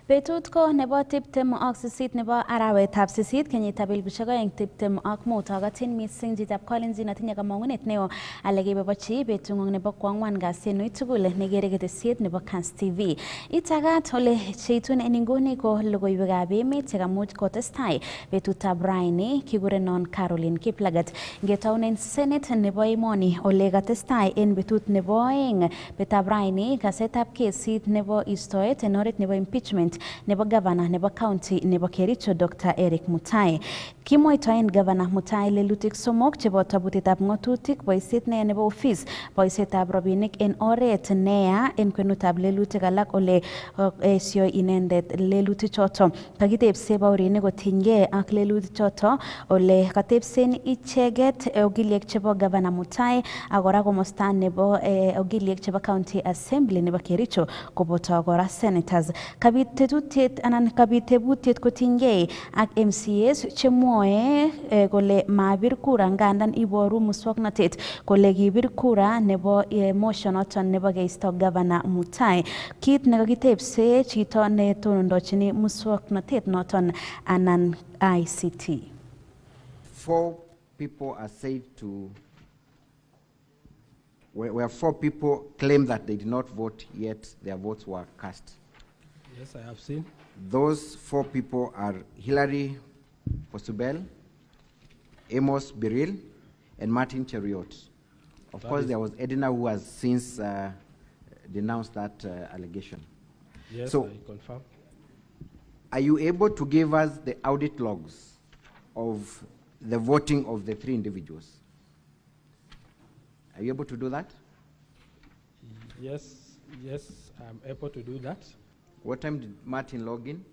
Betut ko nebo tiptem ak sisit nebo arawetab sisit kenyitab 2025 akatin missing chitab Kalenjin atinye kamang'unet neo ale keboibochi betung'ung nebo kwang'wan kasit tugul negere ketesiet nebo Kans TV. Itagat ole cheitun en inguni ko logoiwekab emet chekamuch kotestai betutab raini kikurenon Caroline Kiplagat. Ngetaunen Senate nebo emoni ole katestai en betut nebo oeng betab raini kasetab kesit nebo istoet en oret nebo impeachment nebo Governor nebo County nebo Kericho Dr. Eric Mutai. Kimwaitoen Governor Mutai lelutik somok chebo tabutetab ng'atutik, boisiet neya nebo office, boisietab rabinik en oret neya en kwenutab lelutik alak ole esio inendet lelutik choto. Kakitebse baurinik kotinygei ak lelutik choto ole katebsen icheget ogiliek chebo Governor Mutai ak kora komosta nebo ogiliek chebo County Assembly nebo Kericho koboto kora senators. Kabit tebutiet kotinygei ak MCAs chemwoe kole mabir kura ngandan iboru muswoknotet kole kibir kura nebo motion noton nebo keisto Governor Mutai. Kit nekakitebse chito netonondochini muswoknotet noton anan ICT. 4 people are said to, where 4 people claim that they did not vote, yet their votes were cast. Yes, I have seen. Those 4 people are Hilary Posubel, Amos Biril, and Martin Cheriot. Of course, there was Edna who has since denounced that allegation. Yes, so, I confirm. Are you able to give us the audit logs of the voting of the 3 individuals? Are you able to do that? Yes, I'm able to do that. What time did Martin log in?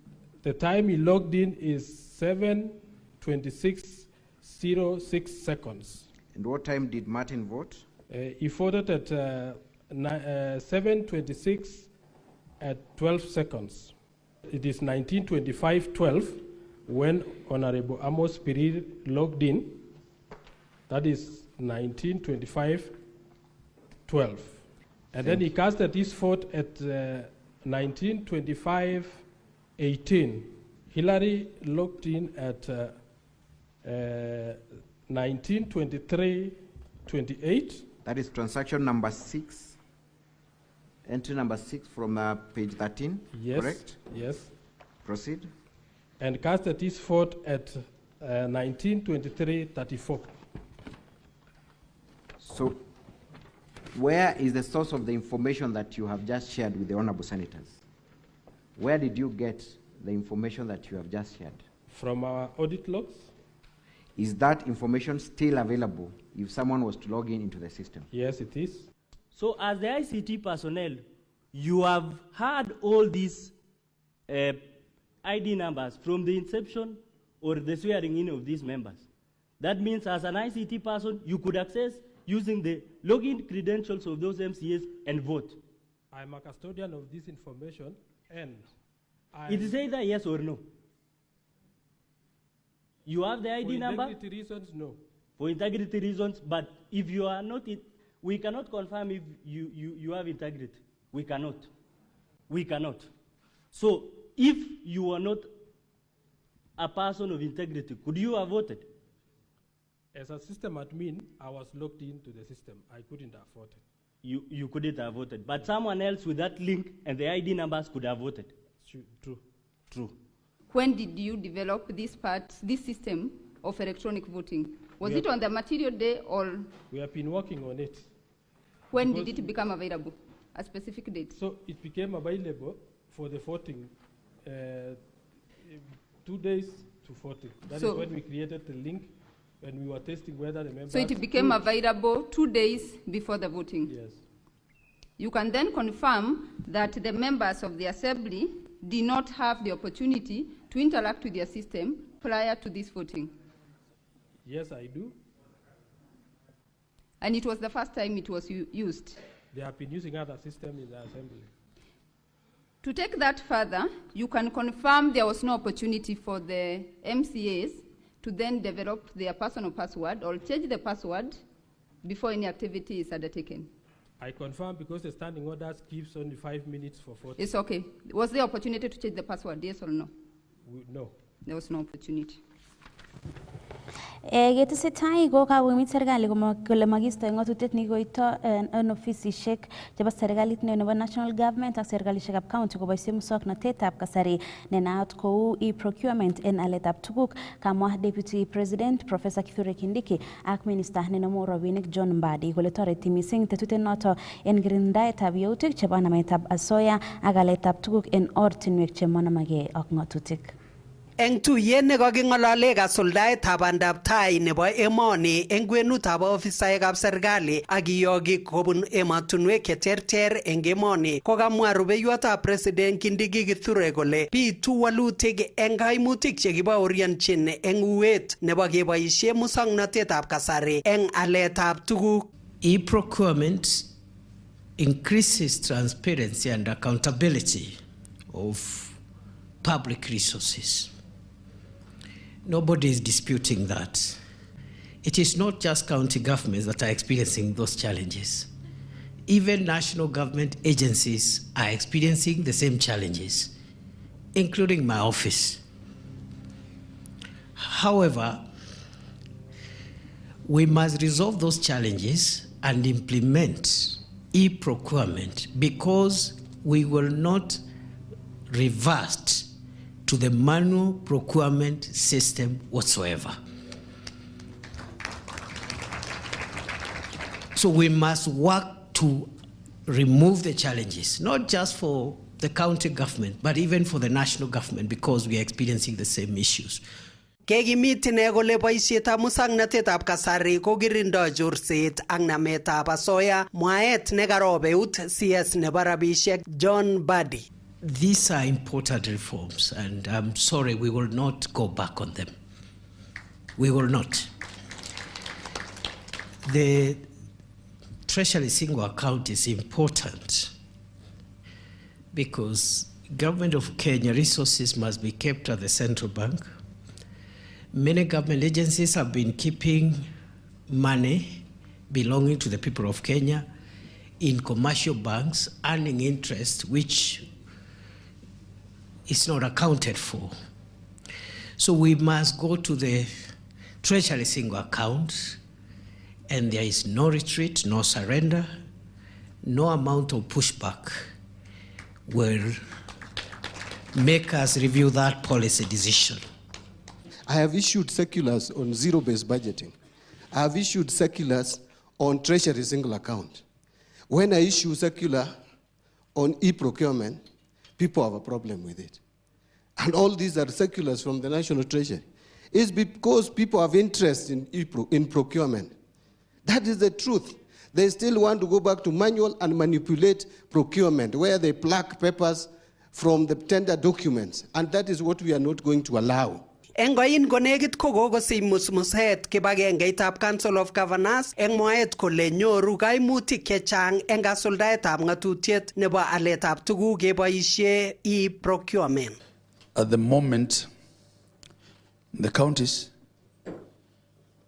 The time he logged in is 7:26:06 seconds. And what time did Martin vote? He voted at 7:26:12 seconds. It is 19:25:12 when Honorable Amos Pirir logged in. That is 19:25:12. And then he casted his vote at 19:25:18. Hillary logged in at 19:23:28. That is transaction number 6, entry number 6 from page 13, yes, correct? Yes. Proceed. And casted his vote at 19:23:34. So, where is the source of the information that you have just shared with the honorable senators? Where did you get the information that you have just shared? From our audit logs. Is that information still available if someone was to log in into the system? Yes, it is. So as the ICT personnel, you have had all these ID numbers from the inception or the swearing in of these members. That means as an ICT person, you could access using the login credentials of those MCAs and vote. I'm a custodian of this information, and it is either yes or no. You have the ID number? For integrity reasons, no. For integrity reasons, but if you are not, we cannot confirm if you have integrity. We cannot. We cannot. So if you are not a person of integrity, could you have voted? As a system admin, I was logged into the system. I couldn't have voted. You couldn't have voted, but someone else with that link and the ID numbers could have voted. True. True. When did you develop this system of electronic voting? Was it on the material day or? We have been working on it. When did it become available? A specific date? So it became available for the voting 2 days to voting. That is when we created the link and we were testing whether the members. So it became available 2 days before the voting? Yes. You can then confirm that the members of the assembly did not have the opportunity to interact with their system prior to this voting? Yes, I do. And it was the first time it was used? They have been using other systems in the assembly. To take that further, you can confirm there was no opportunity for the MCAs to then develop their personal password or change the password before any activity is undertaken? I confirm because the standing orders gives only 5 minutes for 40. It's okay. Was there opportunity to change the password, yes or no? No. There was no opportunity. Yetesetai ko kakimit serikali kole makisto ng'atutiet nekikoito en ofisisiek chebo serikalit neo nebo national government ak serikalishekab county koboisie muswoknotetab kasari nenaat kou e-procurement en aletab tuguk, kamwa Deputy President Professor Kithure Kindiki ak Minister nenomu rabinik John Mbadi kole toreti mising tetutiet noto en kirindaetab yautik chebo nametab asoya ak aletab tuguk en ortinwek chemanamege ak ng'atutik. Eng tuyet nekaking'olole kasuldaetab bandab tai nebo emoni eng kwenutab ofisaekab serikali ak kiyoki kobun emotunwek cheterter eng emoni, kokamwa rubeiwotab President Kindiki Kithure kole bitu walutik eng kaimutik chekibaorionchin eng uwet nebo keboisie musoknotetab kasari eng aletab tuguk. E-procurement increases transparency and accountability of public resources. Nobody is disputing that. It is not just county governments that are experiencing those challenges. Even national government agencies are experiencing the same challenges, including my office. However, we must resolve those challenges and implement e-procurement because we will not revert to the manual procurement system whatsoever. So we must work to remove the challenges, not just for the county government, but even for the national government, because we are experiencing the same issues. Kekimit ine kole boisietab musoknotetab kasari ko kirindoi chorset ak nametab asoya, mwaet nekarob eut CS nebo rabisiek John Mbadi. These are important reforms, and I'm sorry, we will not go back on them. We will not. The Treasury single account is important because Government of Kenya resources must be kept at the central bank. Many government agencies have been keeping money belonging to the people of Kenya in commercial banks, earning interest, which is not accounted for. So we must go to the Treasury single account, and there is no retreat, no surrender, no amount of pushback will make us review that policy decision. I have issued circulars on zero-based budgeting. I have issued circulars on Treasury single account. When I issue circular on e-procurement, people have a problem with it. And all these are circulars from the National Treasury. It's because people have interest in procurement. That is the truth. They still want to go back to manual and manipulate procurement, where they pluck papers from the tender documents. And that is what we are not going to allow. Eng koin konekit ko kokosich musmuset kibagengeitab Council of Governors eng mwaet kole nyoru kaimutik chechang eng kasuldaetab ng'atutiet nebo aletab tuguk keboisie e-procurement. At the moment, in the counties,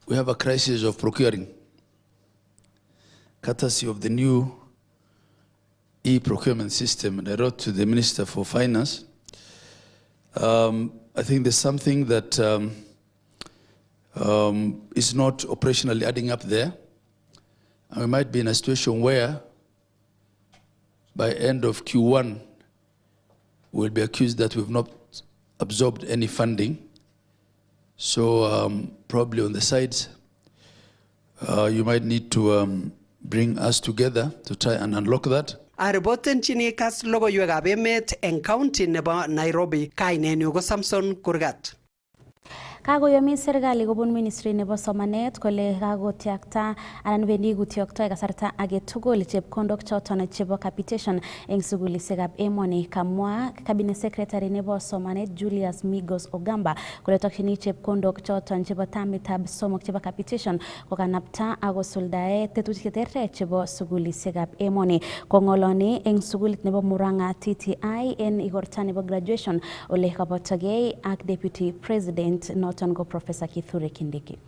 we have a crisis of procuring, courtesy of the new e-procurement system. And I wrote to the Minister for Finance. I think there's something that is not operationally adding up there. And we might be in a situation where by end of Q1, we'll be accused that we've not absorbed any funding. So probably on the sides, you might need to bring us together to try and unlock that. Ariboten chini kas logoiwekab emet eng county nebo Nairobi, kainenyu ko Samson Kurgat. Kakoyomi serikali kobun ministry nebo somanet kole kakotyakta anan wendi kutyoktoi kasarta age tugul chepkondok choton chebo capitation eng sugulisiekab emoni, kamwa cabinet secretary nebo somanet Julius Migos Ogamba kole tokyini chepkondok choton chebo tamitab somok chebo capitation kokanapta akosuldae tetutik cheterter chebo sugulisiekab emoni. Kong'oloni eng sugulit nebo Murang'a TTI en igorta nebo graduation ole kabotogei ak deputy president noton ko Professor Kithure Kindiki.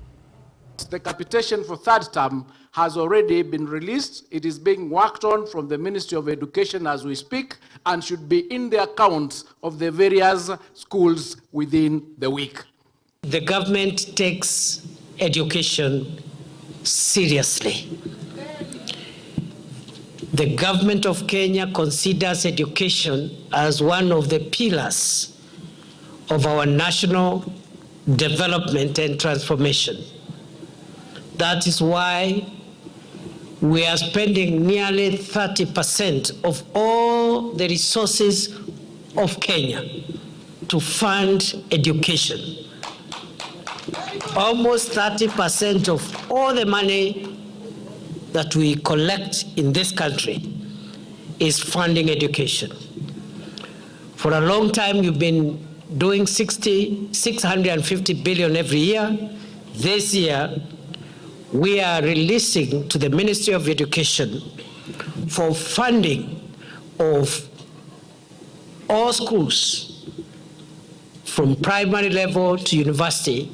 the capitation for third term has already been released. It is being worked on from the Ministry of Education as we speak and should be in the accounts of the various schools within the week. The government takes education seriously. The government of Kenya considers education as one of the pillars of our national development and transformation. That is why we are spending nearly 30% of all the resources of Kenya to fund education. Almost 30% of all the money that we collect in this country is funding education. For a long time, you've been doing 650 billion every year. This year, we are releasing to the Ministry of Education for funding of all schools from primary level to university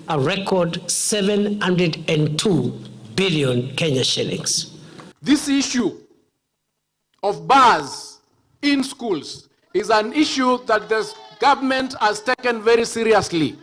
a record 702 billion Kenya shillings. This issue of bars in schools is an issue that the government has taken very seriously,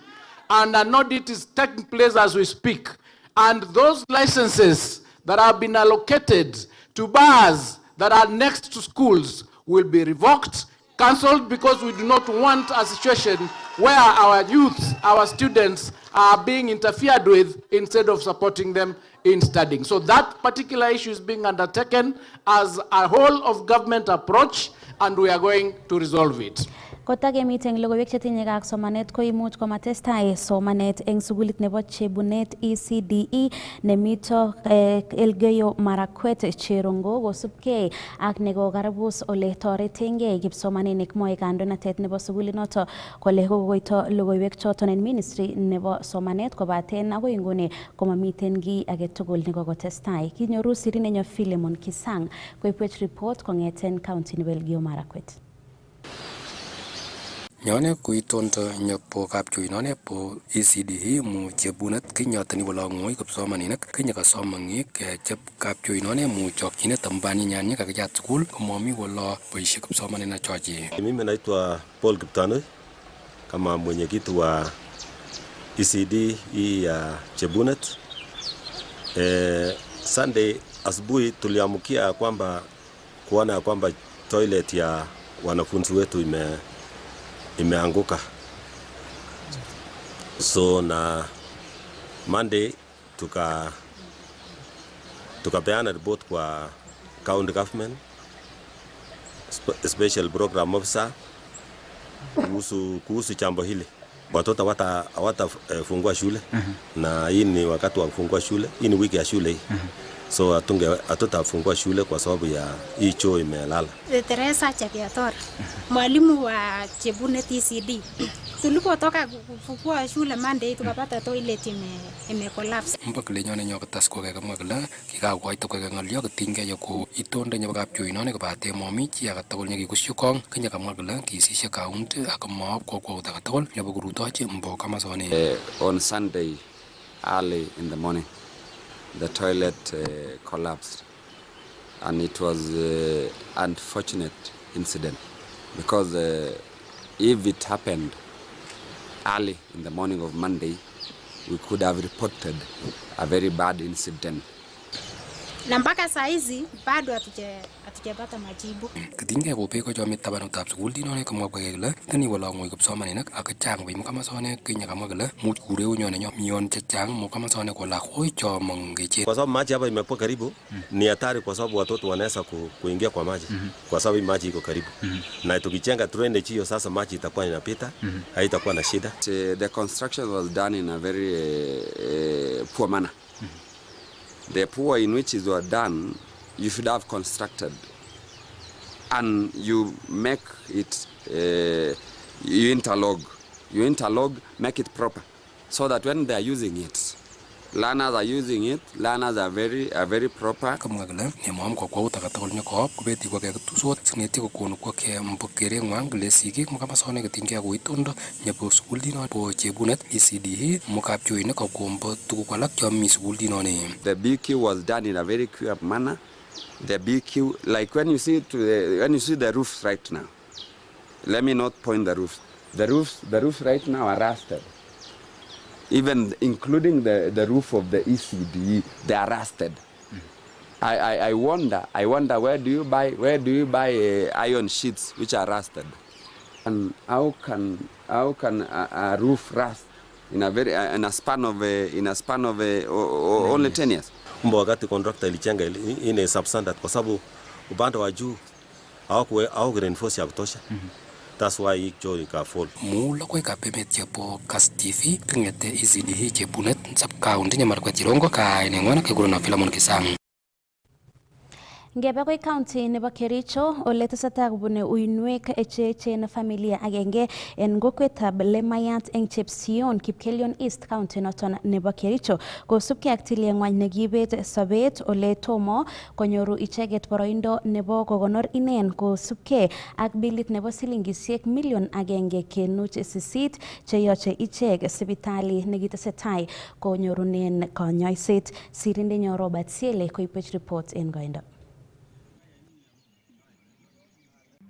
and an audit is taking place as we speak. And those licenses that have been allocated to bars that are next to schools will be revoked, cancelled, because we do not want a situation where our youth, our students are being interfered with instead of supporting them in studying. So that particular issue is being undertaken as a whole of government approach, and we are going to resolve it. Kotagemiten logoiwek chetinye ak somanet ko imuch komatestai somanet eng sugulit nebo Chebunet ECDE nemito Elgeyo Marakwet Cherongo kosubkei ak nekokarabus ole toretengei kipsomaninik moe kandoinatet nebo sugulinoto kole kokoito logoiwek choton en ministry nebo somanet kobaten agoi nguni komamiten kiy age tugul nekokotestai. Kinyoru sirinenyo Philemon Kisang koibwech report kongeten county nebo Elgeyo Marakwet. Nyone kuitondo nyopo kapchui none po ECDE mu Chebunet kinyotani bolongoi kipsomaninik Kenya kasomangik chep kapchui none mu chokchinet ambani nyanya kakijat school komomi wala boisie kipsomaninik chochi. Mimi naitwa Paul Kiptanui kama mwenyekiti wa ECD ya Chebunet. Sunday asubuhi tuliamkia kwamba kuona kwamba toilet ya wanafunzi wetu imeanguka. So na Monday tukapeana report kwa county government special program officer kuhusu jambo hili. Watoto hawatafungua shule na hii ni wakati wa kufungua shule. Hii ni wiki ya shule hii. So hatutafungua shule kwa sababu ya hii choo imelala. Teresa Chakiator, mwalimu wa Chebunet ECD. Tulipotoka kufungua shule Monday tukapata toilet imecollapse. Mpaka leo nyone tas ko kama kala kikakoito ko ngalyo kotinge ko itonde nyoba kapchui none kobate momi chi agatugul nyekikusyukong Kenya kamwa kala kisishe county akama ko agatugul nyoba kurutoche mbo kama sone. On Sunday early in the morning the toilet collapsed, and it was unfortunate incident because if it happened early in the morning of Monday, we could have reported a very bad incident. Na mpaka saa hizi bado hatujapata majibu. Kitinge ko pe ko jomi tabanu tab school dinone kamwa ko kele tani wala ngoy kipsomaninik ak chang bim kama sone Kenya kamwa kele much kureu nyone nyo mion chechang mo kama sone ko la khoi cho mongeche. Kwa sababu maji hapa imekuwa karibu ni hatari kwa sababu watoto wanaweza kuingia kwa maji kwa sababu maji iko karibu. Na tukichenga drainage hiyo sasa maji itakuwa inapita haitakuwa na shida. The construction was done in a very poor manner. The poor in which it was done, you should have constructed, and you make it, you interlog, make it proper, so that when they are using it, Learners are using it. Learners are very proper. Kamwa kole nemam kwa kwa utakatol nyoko kubeti kwa ketusot sineti ko kono kwa ke mpokere ngwang le sikik mukamasone ketingia ko itondo nyepo school dino po chebunet ECD mukapjo ine ko kombo tukukwalak kyomi school dino ne. The BQ was done in a very clear manner. The BQ, like when you see the roofs right now. Let me not point the roofs. The roofs right now are rusted. Even including the roof of the ECD, they are rusted. I wonder where do you buy iron sheets which are rusted? And how can a roof rust in a span of only 10 years? Wakati contractor ilichenga ile substandard kwa sababu upande wa juu hawaku reinforce ya kutosha. That's why hii choo ikafall. Mula kwa ikapemet chepo Kas TV pingete ECD chebunet sub county nyamar kwa Chirongo ka enengwana keguru na filamon kisang. Ngebe koi county nebo Kericho ole tesetai kobune uinwek echechen familia agenge en kokwetab Lemayat eng Chepsion Kipkelion East County noton nebo Kericho kosubkei ak tilyeng'wany nekibet sobet ole tomo konyoru icheget boroindo nebo kokonor inen kosubkei ak bilit nebo silingisiek million 1.8 cheyoche ichek sipitali nekitesetai konyorunen konyoiset. Sirindenyo Robert Siele koibwech report en koindo.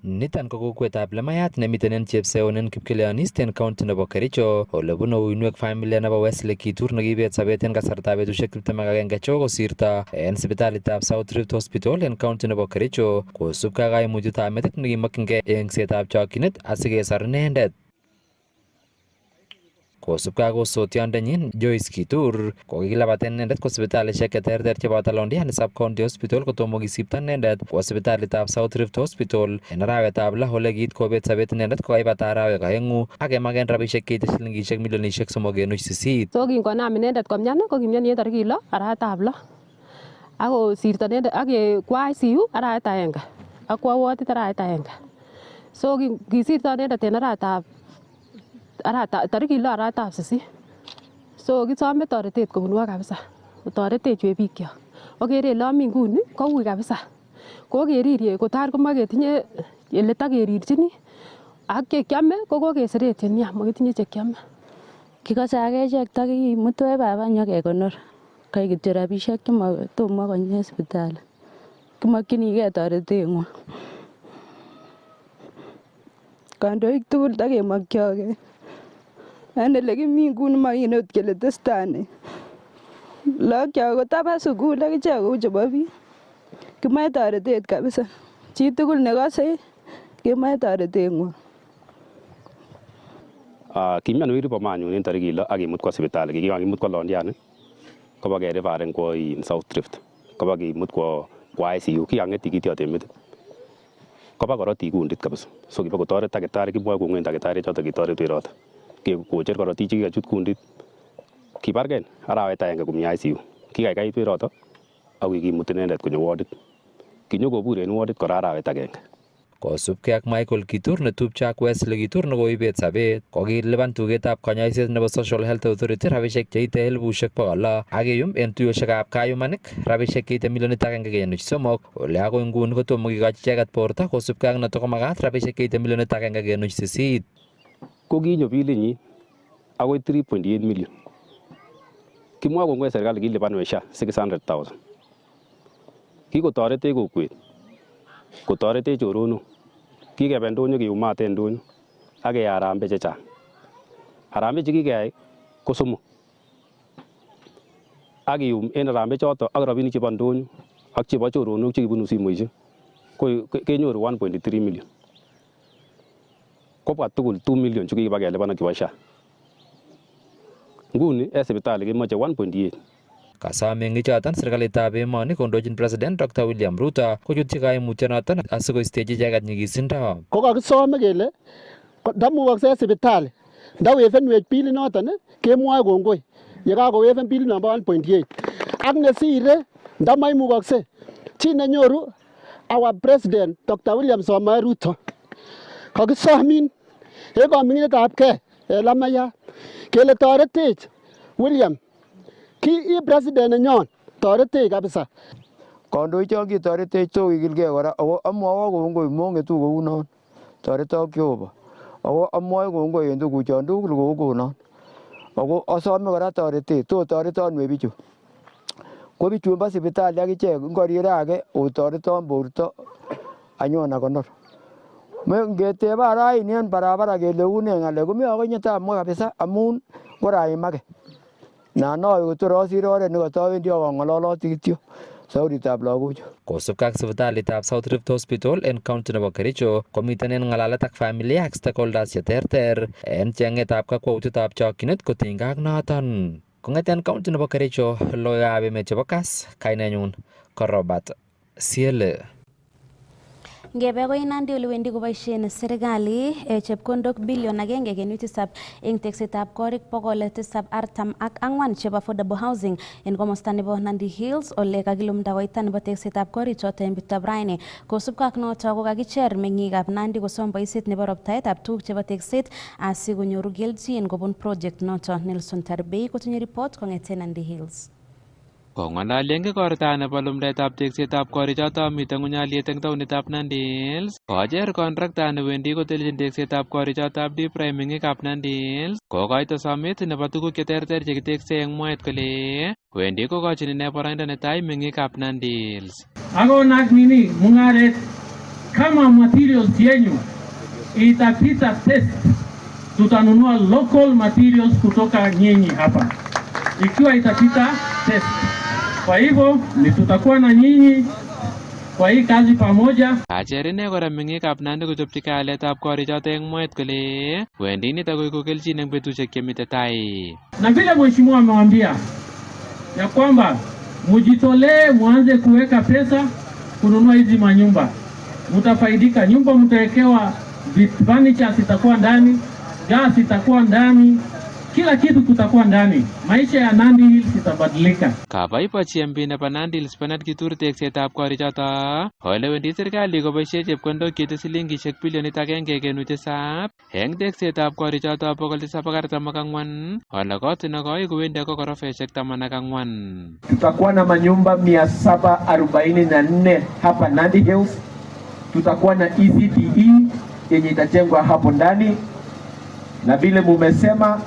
Niton ko kokwetab Lemayat nemiten en Chepseon en Kipkelion East en county nebo Kericho ole bunu uinwek familia nebo Wesley Kitur nekibet sobet en kasartab betusiek 21 chekosirto en sipitalitab South Rift Hospital en county nebo Kericho kosubkei ak kaimutietab metit nekimokyingei engsetab chokyinet asikesor inendet. Kosubkei ak osotiondenyin Joyce Kitur kokikilabaten inendet kwa sipitalisiek cheterter cheboto Londiani Sub County Hospital kotomo kisipto inendet kwa sipitalitab South Rift Hospital en arawetab lo ole kiit kobet sobet inendet kokaibata arawek oeng'u ak kemaken rabisiek cheite silingisiek milionisiek 3.8. So kingonam inendet komyan kokimyoni en tarikit 6 arawetab lo ak kosirto inendet ak kwa ICU arawet agenge ak kwa wodit arawet agenge. So kisirto inendet en arawetab tarikit 6 arawetab 8. So kisome toretet kobunwo kabisa kotoretech we bikyok. Okere ole ami nguni koui kabisa. Kokeririe kotar komoe ketinye ele takerirchini ak chekiame ko kokeseretien nia mokitinye chekiame. Kikose akechek takimutwe baba nyokekonor kai kityo rabisiek tomo konye sipitali. Kimokyinigei toreteng'wong. Kandoik tugul takemokyogei. En ele kimi nguni mokinot kele testai. Lagok kotaba sukul ak ichek kou chebo biik. Kimoe toretet kabisa. Chitugul nekose kemoe toreteng'wong. Kimyan weri bo manyun en tarikit 6 ak kimut kwa sipitali. Kikakimut kwa Londiani koba kerefaren kwa South Rift. Koba kimut kwa ICU. Kikang'et tikityot en metit. Koba korotik kundit kabisa. So kiba kotoret takitari kimwoe kong'en takitari choto kitoret weroto. Kocher korotik chekikachut kundit. Kibargen arawet agenge komi ICU. Kikaikait weroto ak kikimut inendet konyo wodit. Kinyokobur en wodit kora arawet agenge. Kosubkei ak Michael Kitur netupcho ak Wesley Kitur nekoibet sobet kokilipan tugetab konyoiset nebo Social Health Authority rabisiek cheite 100,600 ak kiyum en tuyosiekab kayumanik rabisiek cheite 1.3 ole akoi nguni kotomo kikochi icheget borto kosubkei ak noto komakat rabisiek cheite 1.8. Ko kinyo bilinyin akoi 3.8 million. Kimwa kongoi serikali kilipan SHA 600,000. Kikotoretech kokwet, kotoretech choronok. Kikebe ndonyo kiyumate en ndonyo ak keyai harambee chechang. Harambee chekikeyai ko 3. Ak kiyum en harambee choto ak rabinik chebo ndonyo ak chebo choronok chekibunu simoisiek kenyoru 1.3 million. Kobwa tugul 2 million chekikiba kelipan ak chebo SHA. Nguni en sipitali kemoche 1.8. Kasome eng ichoton serikalitab emoni kondochin President Dr. William Ruto kochutyi kaimutyonoton asikoistechi icheget nyigisindo. Kokakisome kele ndamukoksei sipitali ndawevenwech bilit noton kemwoe kongoi yekakoweven bilit namba 1.8 ak nesire ndamaimukoksei chi nenyoru our President Dr. William Samoei Ruto kakisomin en koming'inetab gei en Lemayat kele toretech William Ki president nenyon toretech kabisa. Kandoik chon kitoretech so kikilgei kora ako amwoe kongoi mongetu kounon. Toretok Jehova. Ako amwoe kongoi en tuguchon tugul kokonon. Ako asome kora toretet, to toreton we bichu. Ko bichu bo sipitali akichek ngorire age otoreton borto anyon akonor. Ngeteba raini en barabara kele une ng'alek komi akonye tamwa kabisa amun koraimake. Nanoe kotor asire oret nekatawendi akang'ololoti kityo sauritab lagochu. Kosubkei ak sipitalitab South Rift Hospital en county nebo Kericho komiten en ng'alalet ak familia ak stakeholders cheterter en cheng'etab kakwautietab chokchinet kotinygei ak noton. Kong'eten county nebo Kericho, logoiwekab emet chebo Kass, kainenyun ko Robert Siele. Ngebe koi Nandi ole wendi koboisien serikali chepkondok bilion 1.7 eng teksetab korik 744 chebo affordable housing en komosta nebo Nandi Hills ole kakilumda koita nebo teksetab korik choto en betutab raini. Kosubkei ak noto ko kakicher meng'ikab Nandi kosom boisiet nebo roptaetab tuguk chebo tekset asikonyoru kelchin kobun project noto. Nelson Tarbei kotinye report kong'eten Nandi Hills. Kong'alali eng igorta nebo lumdaetab teksetab korichoto mitei ng'uny alyet eng taonitab Nandi Hills, kocher kontrakta newendi koteljin teksetab korichoto deep prime meng'ikab Nandi Hills kokoito somet nebo tuguk cheterter chekitekse eng mwaet kole wendi kokochin ine boroindo netai meng'ikab Nandi Hills. Akonak nini mung'aret kama materials yenyu itapita test, tutanunua local materials kutoka nyinyi hapa ikiwa itapita test. Kwa hivyo ni tutakuwa na nyinyi kwa hii kazi pamoja. Kacher ine kora meng'ikab Nandi kochopchi kaaletab korichoto eng mwaet kole wendi nito koiku kelchin eng betusiek chemite tai. Na vile mheshimiwa amewambia ya kwamba mujitolee, muanze kuweka pesa kununua hizi manyumba, mutafaidika. Nyumba mtawekewa, furniture zitakuwa ndani, gas itakuwa ndani, kila kitu kutakuwa ndani. Maisha ya Nandi Hills itabadilika. Kabaibachi MP nebo Nandi Hills Bernard Kithure teksetab korichoto ole wendi serikali koboisie chepkondok chete silingishek bilionit 1.7 eng teksetab korichoto 744 ole kot nekoi kowendi ako gorofeshek 14. Tutakuwa na manyumba 744 hapa Nandi Hills. Tutakuwa na ECDE yenye itajengwa hapo ndani, na vile mumesema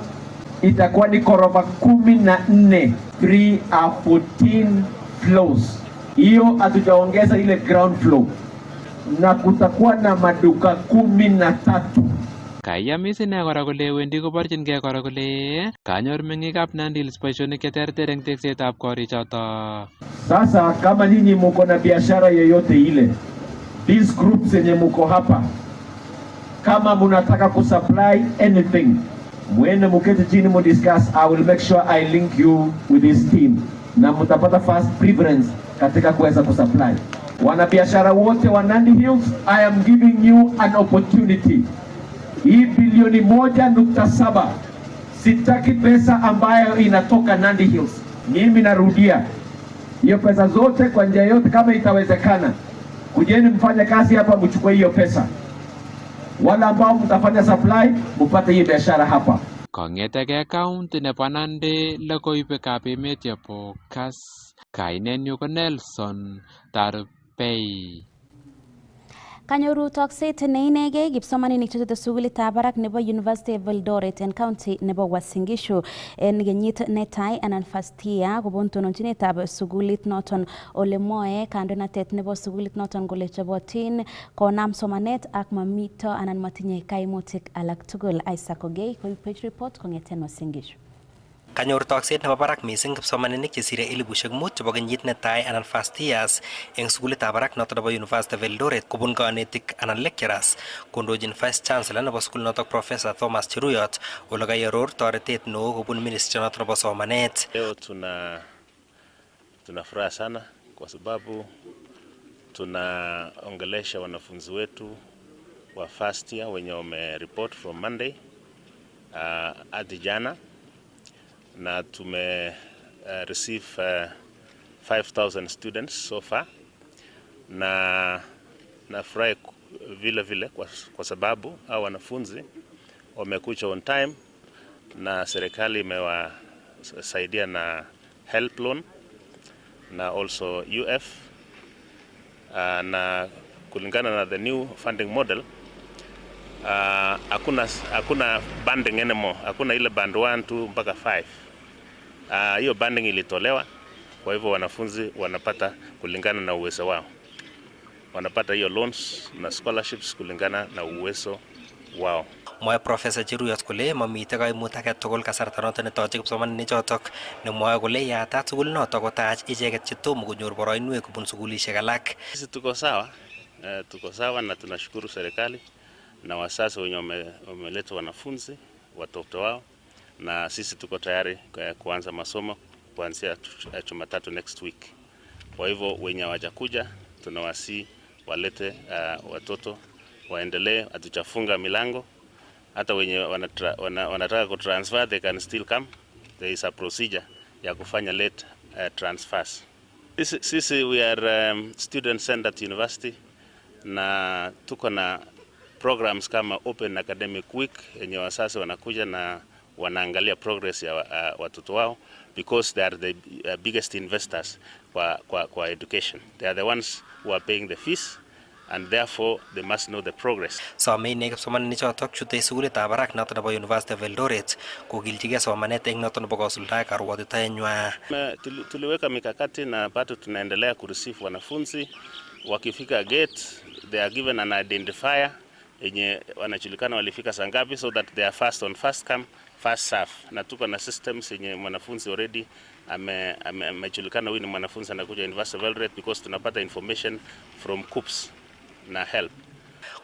itakuwa ni ghorofa 14, 3 or 14 floors. Hiyo hatujaongeza ile ground floor, na kutakuwa na maduka 13. Kayamis ine kora kole wendi koborchingei kora kole kanyor meng'ikab Nandi Hills boisionik cheterter eng teksetab korichoto. Sasa kama nyinyi muko na biashara yoyote ile, these groups zenye muko hapa, kama munataka kusupply anything, mwende muketi chini mu discuss. I will make sure I link you with this team na mutapata first preference katika kuweza kusupply. Wanabiashara wote wa Nandi Hills, I am giving you an opportunity. Hii bilioni 1.7 sitaki pesa ambayo inatoka Nandi Hills. Mimi narudia, hiyo pesa zote kwa njia yote kama itawezekana, kujeni mfanye kazi hapa, mchukue hiyo pesa. Wala ambao mtafanya supply mupate hii biashara hapa. Kong'etegei county nebo Nandi, logoiwekab emet chebo Kass, kainenyu ko Nelson Tarbei. Kanyoru tokset neinegei kipsomaninik chechute sukulitab barak nebo University of Eldoret en county nebo Uasin Gishu en kenyit netai anan first year kobun tononchinetab sukulit noton ole mwoe kandoinatet nebo sukulit noton kole chobotin konam somanet ak mamito anan matinye kaimutik alak tugul. Isaac Ogei koipech report kong'eten Uasin Gishu. Kanyor tokset nebo barak mising kipsomaninik chesire 5,000 chebo kenyit netai anan first years eng sukulitab barak noto nebo University of Eldoret kobun kanetik anan lecturers kondochin Vice Chancellor nebo sukul noto Professor Thomas Cheruyot ole kaiaror toretet neo kobun ministry noto nebo somanet. Leo tuna furaha sana kwa sababu tunaongelesha wanafunzi wetu wa first year wenye wame report from Monday hadi jana, na tume receive 5,000 students so far, na nafurahi vile kwa sababu hao wanafunzi wamekuja on time na serikali imewasaidia na HELP loan na also UF na kulingana na the new funding model hakuna banding anymore, hakuna ile band 1 2 mpaka 5. Hiyo banding ilitolewa, kwa hivyo wanafunzi wanapata kulingana na uwezo wao, wanapata hiyo loans na scholarships kulingana na uwezo wao. Mwae Professor Chiruyot kole mamite kaimut age tugul kasarta noto netoche kipsomaninik chotok, nemwoe kole yatat sukul notok kotach icheket chetomo konyor boroinwek kobun sukulishek alak. Sisi tuko sawa na tunashukuru serikali na wazazi wenye wameleta wanafunzi watoto wao, na sisi tuko tayari kuanza masomo kuanzia Jumatatu next week. Kwa hivyo wenye hawajakuja tunawasi walete watoto waendelee, hatuchafunga milango. Hata wenye wanataka kutransfer they can still come. There is a procedure ya kufanya late transfers. Sisi we are student centered university na tuko na programs kama Open Academic Week yenye wasasi wanakuja na wanaangalia progress ya watoto wao, because they are the biggest investors kwa education. They are the ones who are paying the fees and therefore they must know the progress. Someine kipsomaninik chotok chute sukulitab barak noto nebo University of Eldoret kokilchigei somanet eng noto nebo kosuldae karwotitoenywa. Tuliweka mikakati na bado tunaendelea kureceive wanafunzi. Wakifika gate they are given an identifier yenye wanajulikana walifika saa ngapi, so that they are first on first come first serve. Na tuko na systems yenye mwanafunzi already amejulikana huyu ni mwanafunzi anakuja University of Eldoret, because tunapata information from COOPS na HELP.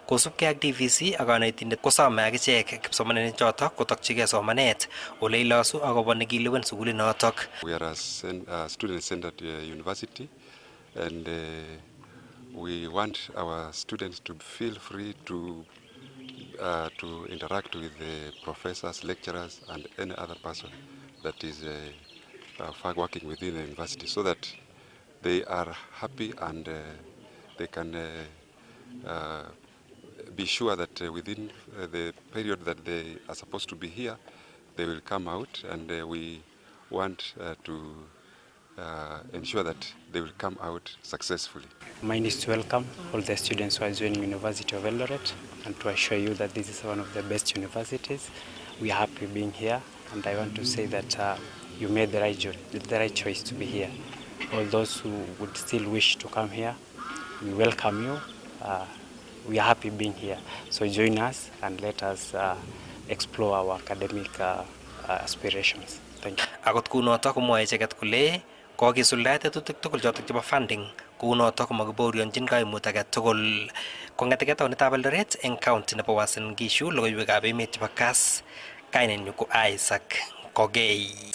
Kosubkei ak DVC ak kanetindet kosome akichek kipsomaninik chotok kotokchigei somanet ole ilosu akobo nekilewen sukulit notok. We are a student-centered university, and we want our students to feel free to interact with the professors, lecturers, and any other person that is working within the university, so that they are happy and they can be sure that within the period that they are supposed to be here, they will come out, and we want to ensure that they will come out successfully. Mine is to welcome all the students who are joining University of Eldoret and to assure you that this is one of the best universities. We are happy being here, and I want to say that you made the right choice to be here. All those who would still wish to come here, we welcome you. We are happy being here. So join us and let us explore our academic aspirations. Thank you. Akot kunotok komwoe icheket kole kokisuldae tetutik tugul chotok chebo funding, kunotok makibaorionchin kaimut age tugul. Kong'eteke taonitab Eldoret eng county nebo Uasin Gishu, logoiwekab emet chebo Kass, kainenyu ko Isaac Kogei.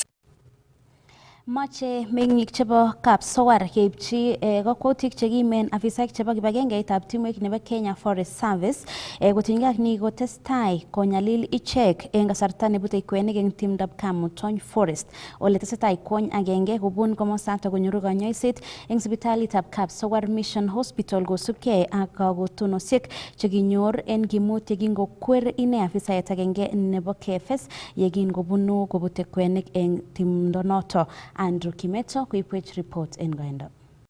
Mache meng'ik chebo Kapsowar keipchi kakwotik chekimen afisaek chebo kibagengeitab timwek nebo Kenya Forest Service kotinygei ak ni kotestai konyalil ichek eng kasarta nebutei kwenik eng timdab Kamutony Forest, ole tesetai kwony agenge kobun komosato konyoru kanyoiset eng sipitalitab Kapsowar Mission Hospital kosubkei ak kakotonosiek chekinyor en kimut yekingokwer ine afisaet agenge nebo KFS yekingobunu kobute kwenik eng timdo noto. Andrew Kimeto kuipwech report en goindo.